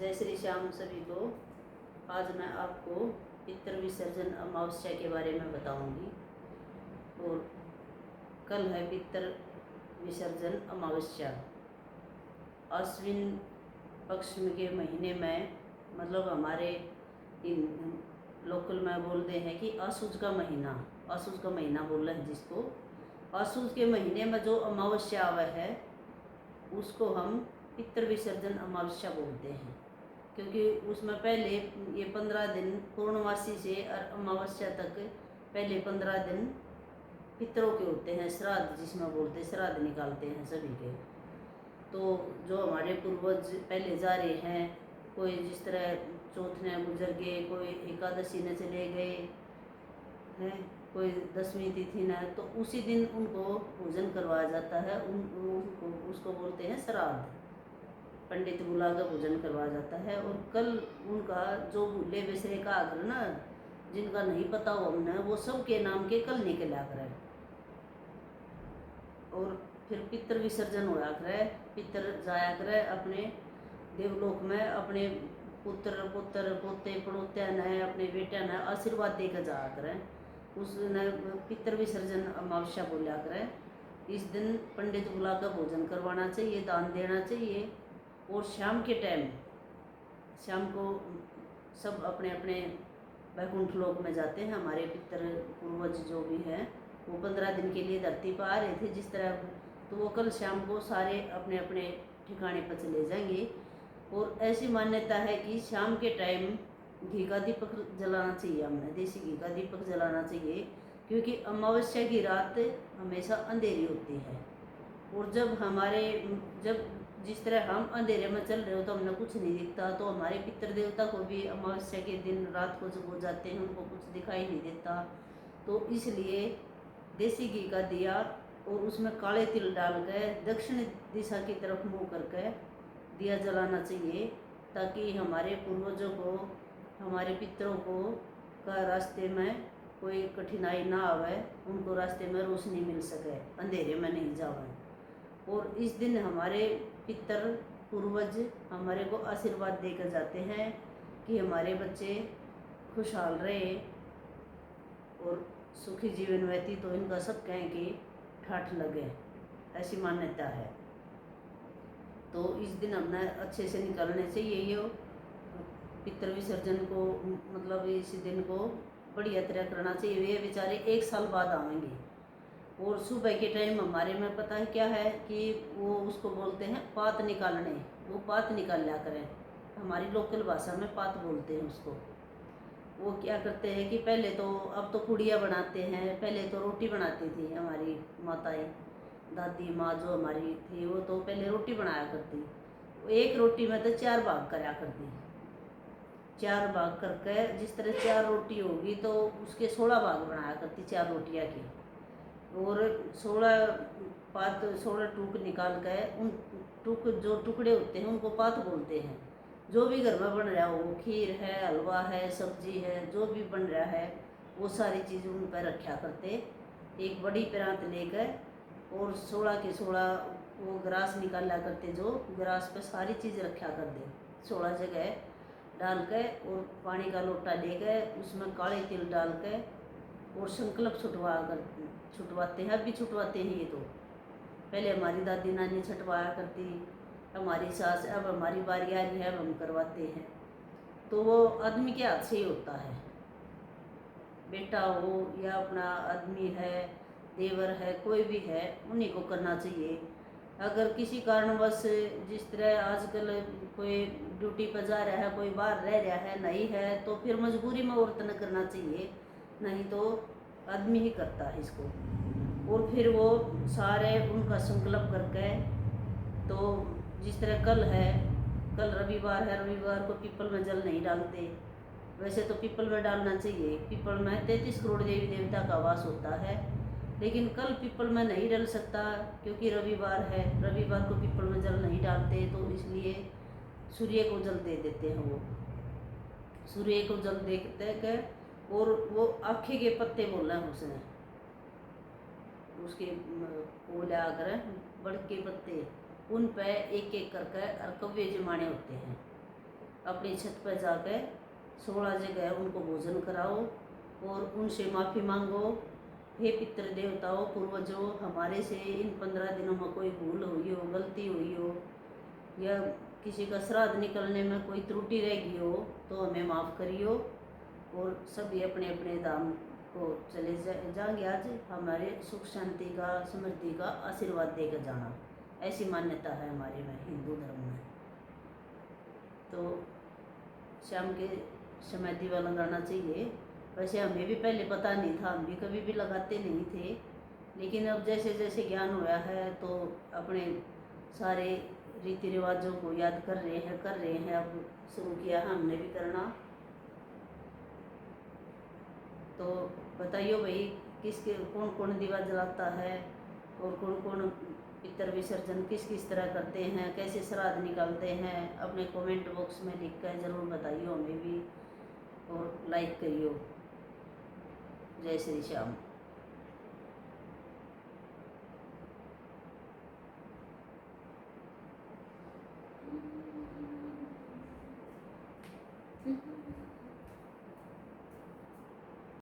जय श्री श्याम सभी को। आज मैं आपको पितृ विसर्जन अमावस्या के बारे में बताऊंगी। और कल है पितृ विसर्जन अमावस्या। आश्विन पक्ष के महीने में, मतलब हमारे इन लोकल में बोलते हैं कि आसूज का महीना बोल रहे हैं जिसको। आसूज के महीने में जो अमावस्या आवे है उसको हम पितृ विसर्जन अमावस्या बोलते हैं, क्योंकि उसमें पहले ये 15 दिन पूर्णमासी से और अमावस्या तक पहले 15 दिन पितरों के होते हैं, श्राद्ध जिसमें बोलते हैं, श्राद्ध निकालते हैं सभी के। तो जो हमारे पूर्वज पहले जा रहे हैं, कोई जिस तरह चौथ ने गुजर गए, कोई एकादशी ने चले गए हैं, कोई 10वीं तिथि न, तो उसी दिन उनको भोजन करवाया जाता है। उनको उसको बोलते हैं श्राद्ध। पंडित बुला कर भोजन करवाया जाता है। और कल उनका जो भूले बिसरे का आग्रह ना, जिनका नहीं पता हो हमने, वो सब के नाम के कल निकल आ कर। और फिर पितृ विसर्जन होया करे, पितृ जाया करे अपने देवलोक में, अपने पुत्र पुत्र पोते पड़ोत्या ने, अपने बेटिया ने आशीर्वाद देकर जाया करें। उस पितृ विसर्जन अमावस्या बोला करें। इस दिन पंडित बुलाकर भोजन करवाना चाहिए, दान देना चाहिए। और शाम के टाइम, शाम को सब अपने अपने वैकुंठ लोक में जाते हैं। हमारे पितृ पूर्वज जो भी हैं वो 15 दिन के लिए धरती पर आ रहे थे जिस तरह, तो वो कल शाम को सारे अपने अपने ठिकाने पर चले जाएंगे। और ऐसी मान्यता है कि शाम के टाइम घी का दीपक जलाना चाहिए, हमने देसी घी का दीपक जलाना चाहिए, क्योंकि अमावस्या की रात हमेशा अंधेरी होती है। और जब जिस तरह हम अंधेरे में चल रहे हो तो हमने कुछ नहीं दिखता, तो हमारे पितृ देवता को भी अमावस्या के दिन रात को जब हो जाते हैं उनको कुछ दिखाई नहीं देता। तो इसलिए देसी घी का दिया और उसमें काले तिल डाल कर दक्षिण दिशा की तरफ मुँह करके दिया जलाना चाहिए, ताकि हमारे पूर्वजों को, हमारे पितरों को का रास्ते में कोई कठिनाई ना आवे, उनको रास्ते में रोशनी मिल सके, अंधेरे में नहीं जावे। और इस दिन हमारे पितर पूर्वज हमारे को आशीर्वाद देकर जाते हैं कि हमारे बच्चे खुशहाल रहे और सुखी जीवन व्यतीत तो इनका सब कहें कि ठाठ लगे, ऐसी मान्यता है। तो इस दिन हमने अच्छे से निकालने चाहिए ये पितृ विसर्जन को, मतलब इस दिन को बढ़िया तरह करना चाहिए। वे बेचारे 1 साल बाद आएंगे। और सुबह के टाइम हमारे में पता है क्या है कि वो उसको बोलते हैं पात निकालने, वो पात निकाल लिया करें। हमारी लोकल भाषा में पात बोलते हैं उसको। वो क्या करते हैं कि पहले तो, अब तो पुड़िया बनाते हैं, पहले तो रोटी बनाती थी हमारी माताएं, दादी माँ जो हमारी थी, वो तो पहले रोटी बनाया करती। एक रोटी में तो 4 भाग करा करती, 4 भाग करके जिस तरह 4 रोटी होगी तो उसके 16 भाग बनाया करती 4 रोटियाँ की। और 16 टूक निकाल कर, उन टूक जो टुकड़े होते हैं उनको पात बोलते हैं। जो भी घर में बन रहा हो, खीर है, हलवा है, सब्जी है, जो भी बन रहा है वो सारी चीज़ उन पर रखा करते। एक बड़ी परात लेकर और 16 के 16 वो ग्रास निकाला करते, जो ग्रास पे सारी चीज़ रखा कर दे, 16 जगह डाल कर, और पानी का लोटा लेकर उसमें काले तिल डाल कर और संकल्प छुटवाते हैं। अभी छुटवाते हैं ये तो, पहले हमारी दादी नानी छुटवाया करती, हमारी सास, अब हमारी बारी आ रही है, अब हम करवाते हैं। तो वो आदमी के हाथ से ही होता है, बेटा हो या अपना आदमी है, देवर है, कोई भी है, उन्हीं को करना चाहिए। अगर किसी कारणवश, जिस तरह आजकल कोई ड्यूटी पर जा रहा है, कोई बाहर रह रहा है, नहीं है, तो फिर मजबूरी में औरत ने करना चाहिए, नहीं तो आदमी ही करता है इसको। और फिर वो सारे उनका संकल्प करके, तो जिस तरह कल रविवार है, रविवार को पीपल में जल नहीं डालते, वैसे तो पीपल में डालना चाहिए। पीपल में 33 करोड़ देवी देवता का वास होता है, लेकिन कल पीपल में नहीं डल सकता क्योंकि रविवार है, रविवार को पीपल में जल नहीं डालते, तो इसलिए सूर्य को जल दे देते हैं। वो सूर्य को जल देते के, और वो आखे के पत्ते बोलना है उसने, उसके ओला कर बड़ के पत्ते, उन पे एक एक करके अर्कव्य जमाने होते हैं। अपनी छत पर जाकर 16 जगह उनको भोजन कराओ और उनसे माफ़ी मांगो। हे पितृ देवताओं पूर्वजों, हमारे से इन 15 दिनों में कोई भूल हुई हो, गलती हुई हो या किसी का श्राद्ध निकलने में कोई त्रुटि रह गई हो तो हमें माफ़ करियो। और सभी अपने अपने धाम को चले जाएंगे। आज हमारे सुख शांति का, समृद्धि का आशीर्वाद देकर जाना, ऐसी मान्यता है हमारे में, हिंदू धर्म में। तो शाम के समय दीवा लगाना चाहिए। वैसे हमें भी पहले पता नहीं था, हम भी कभी भी लगाते नहीं थे, लेकिन अब जैसे जैसे ज्ञान हुआ है तो अपने सारे रीति रिवाजों को याद कर रहे हैं। अब शुरू किया हमने भी करना। तो बताइए भाई, किसके कौन कौन दीवा जलाता है और कौन कौन पितर विसर्जन किस किस तरह करते हैं, कैसे श्राद्ध निकालते हैं, अपने कमेंट बॉक्स में लिख कर ज़रूर बताइए हमें भी, और लाइक करियो। जय श्री श्याम। Mm-hmm.